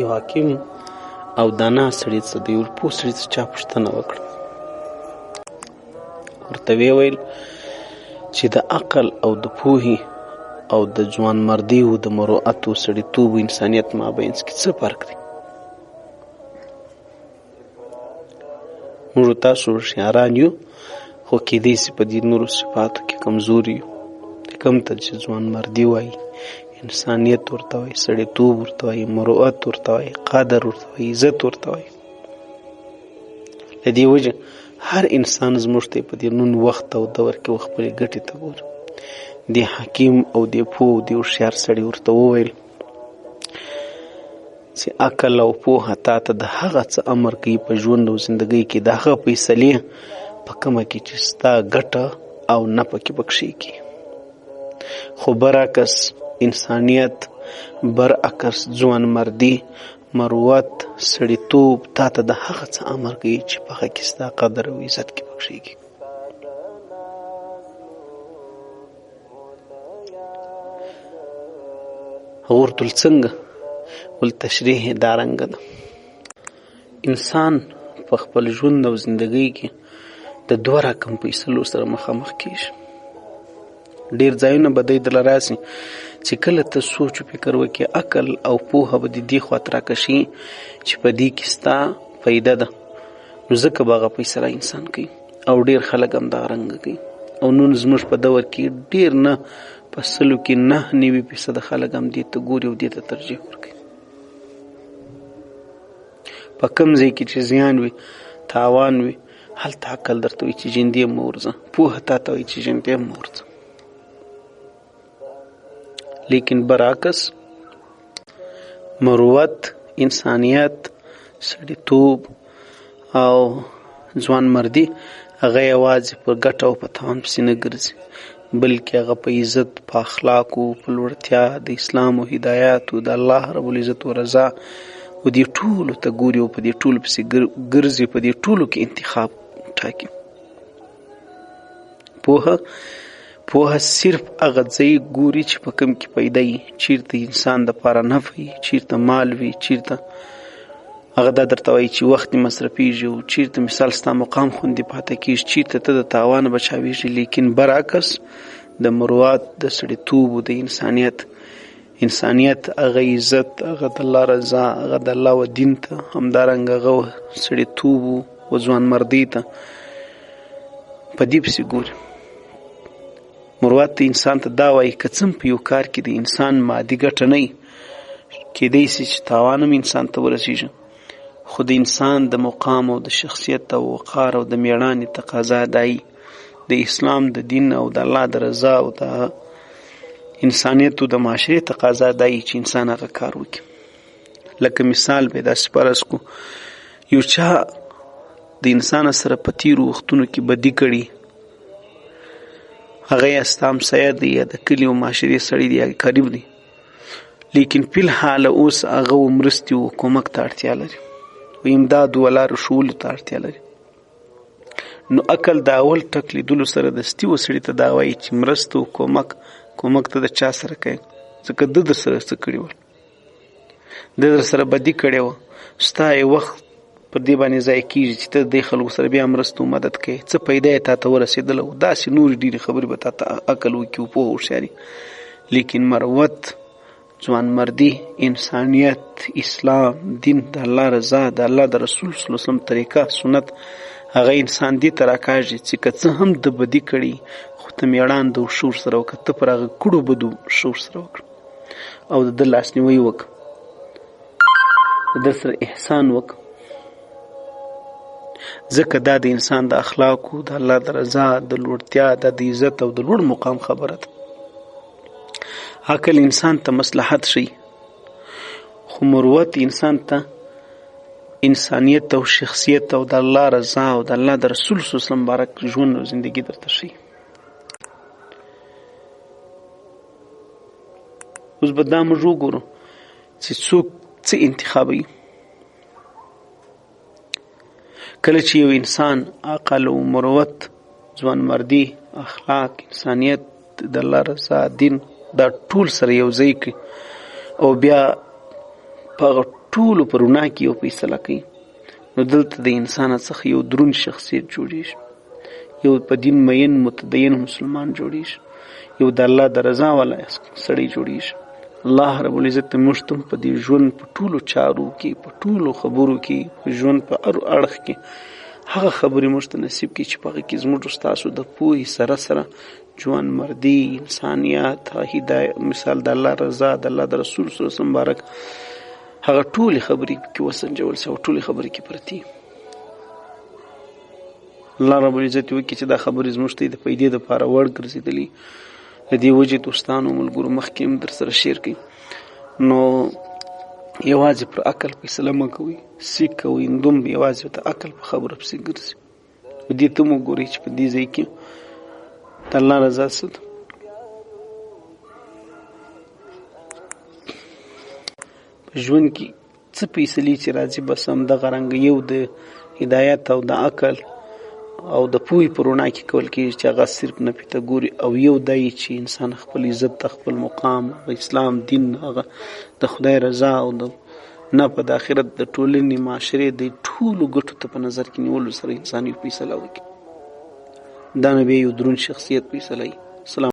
یو حکیم او دانا سړي څه د یو پوه سړي څه چا پوښتنه وکړه. ورته ویې ویل چې د عقل او د پوهې او د ځوانمردي او د مروءت او سړیتوب او انسانیت مابینځ کې څه فرق دی؟ موږ تاسو هوښیاران یو، خو کیدای شي په دې نورو صفاتو کې کمزوري یو. کوم ته چې ځوانمردي وایي، انسانیت ورته وایي، سړیتوب ورته وایي، مروءت ورته وایي، قدر ورته وایي، عزت ورته وایي. له دې وجه هر انسان زموږ ته په دې نن وخت او دور کې خپلې ګټې ته ګوري. د حکیم او د پوه او د هوښیار سړي ورته وویل چې عقل او پوهه تا ته د هغه څه امر کوي په ژوند او زندګۍ کې، د هغه فیصلې په کومه کې چې ستا ګټه او نه پکې بخښي کی. خو برعکس انسانیت، برعکس ځوانمردي، مروت، سړیتوب تا ته د هغه څه امر کوي چې په هغه کې ستا قدر او عزت کې بخښيږي. ورته څنګه ول تشریح دارنګه ده. انسان په خپل ژوند او زندګۍ کې د دوه رقم فیصلو سره مخامخ کیږي. ډیر ځایونه به دی دل راسي چې کله ته سوچ او فکر وکړې، عقل او پوهه به دې خواته راکشي چې په دې کې ستا فایده ده، نو ځکه به هغه فیصله انسان کوي. او ډیر خلک هم دغه رنګه کوي. او نن زموږ په دور کې ډیر نه په 99% خلک هم دې ته ګوري او دې ته ترجیح ورکوي. په کوم ځای کې چې زیان وي، تاوان وي، هلته عقل درته وایي چې ژوندی مه ورځه، پوهه تا ته وایي چې ژوندی مه ورځه. لیکن برعکس مروت، انسانیت، سړیتوب او ځوانمردي هغه یوازې په ګټه او په تاوان پسې نه ګرځي، بلکې هغه په عزت، په اخلاقو، په لوړتیا، د اسلام او هدایت او د الله رب العزت او رضا او دې ټولو ته ګوري او په دې ټولو پسې ګرځي، په دې ټولو کې انتخاب ټاکي. پوهه صرف هغه ځای ګوري چې په کوم کې پیدا وي، چیرته انسان د پاره نفع وي، چیرته مال وي، چیرته هغه دا درته وایي چې وخت مصرفیږي، او چیرته مثال ستا مقام خوندي پاتې کېږي، چیرته ته د تاوان بچاویږي. لیکن برعکس د مروت، د سړیتوب او د انسانیت هغه عزت، هغه د الله رضا، هغه د الله و دین ته، همدارنګه هغه سړیتوب او ځوانمردي ته په دې پسې ګوري. مروت انسان ته دا وایي که څه په یو کار کې د انسان مادي ګټه نه وي، کیدای شي چې تاوان هم انسان ته ورسیږي، خو د انسان د مقام او د شخصیت او وقار او د میړانې تقاضا دی، د اسلام د دین او د الله د رضا او د انسانیت او د معاشرې تقاضا دی چې انسان هغه کار وکړي. لکه مثال به داسې فرض کو، یو چا د انسان سره په تیرو وختونو کې بدي کړي، هغه یا ستا همسایه دی یا د کلي او معاشرې سړی دی یا قریب دی، لیکن فی الحال اوس هغه مرستې او کومک ته اړتیا لري، و امداد او لارو ښوولو ته اړتیا لري. نو عقل د اول ټک لیدلو سره دستي و سړي ته دا وایي چې مرسته او کومک ته د چا سره کوي، ځکه ده در سره څه کړي ول، ده در سره بدي کړې وه، ستا یې وخت پر دې باندې ضایع کېږي چې ته د دې خلکو سره بیا مرسته او مدد کوې، څه پیدا یې تا ته ورسېدله، داسې نورې ډېرې خبرې به تا ته عقل وکړي او پوهه هوښیاري. لیکن مروت، ځوانمردي، انسانیت، اسلام، دین، د الله رضا، د الله د رسول صلی الله علیه وسلم طریقه، سنت، هغه انسان دې ته راکاږي چې که څه هم د بدي کړي، خو ته میړانه او شعور سره وکړه، ته پر هغه کړو بدو شعور سره وکړه او د ده لاسنیوی وکړه، د ده سره احسان وکړه، ځکه دا د انسان د اخلاقو، د الله د رضا، د لوړتیا، د عزت او د لوړ مقام خبره ده. عقل انسان ته مصلحت ښیي، خو مروت انسان ته انسانیت او شخصیت او د الله رضا او د الله د رسول صلی الله علیه وسلم بارک ژوند او زندگی درته ښیي. اوس به دا موږ وګورو چې څوک څه انتخابوي. کله چې یو انسان عقل او مروت، ځوانمردي، اخلاق، انسانیت، د الله رضا، دین، دا ټول سره یو ځای کړي او بیا په ټولو په رڼا کې یو فیصله کوي. نو دلته د انسان څخه یو دروند شخصیت جوړیږي، یو په دین مین متدین مسلمان جوړیږي، یو د الله د رضا والا سړی جوړیږي. الله رب العزت موږ ته په دې ژوند په ټولو چارو کې، په ټولو خبرو کې، په ژوند په هر اړخ کې هغه خبرې موږ ته نصیب کړي چې په هغه کې زموږ ستاسو د پوهې سره سره ژوند مردي، انسانیت، هدایت، مثال د الله رضا، د الله د رسول صلی الله علیه وسلم مبارک، هغه ټولې خبرې کې وسنجول شي او ټولې خبرې کې پرتې. الله رب العزت وکړي چې دا خبرې زموږ ته د پیدې دپاره وړ ګرځېدلي. د دې وجې دوستانو ملګرو مخکې هم در سره شیر کړي. نو یوازې پر عقل فیصله مه کوئ، سیک او هندوم یوازې د عقل په خبره پسې ګرځي. دې ته مو ګورئ چې په دې ځای کې د الله رضا څه ده. په ژوند کې څه فیصلې چې راځي بس همدغه رنګه یو د هدایت او د عقل او د پوهې په رڼا کې کول کېږي چې هغه صرف نفي ته ګوري، او یو دا چې انسان خپل عزت ته، خپل مقام، اسلام دین، هغه د خدای رضا او د نه په د آخرت د ټولنې معاشرې د ټولو ګټو ته په نظر کې نیولو سره انسان یو فیصله وکړي. دا نه بیا یو دروند شخصیت فیصله وي.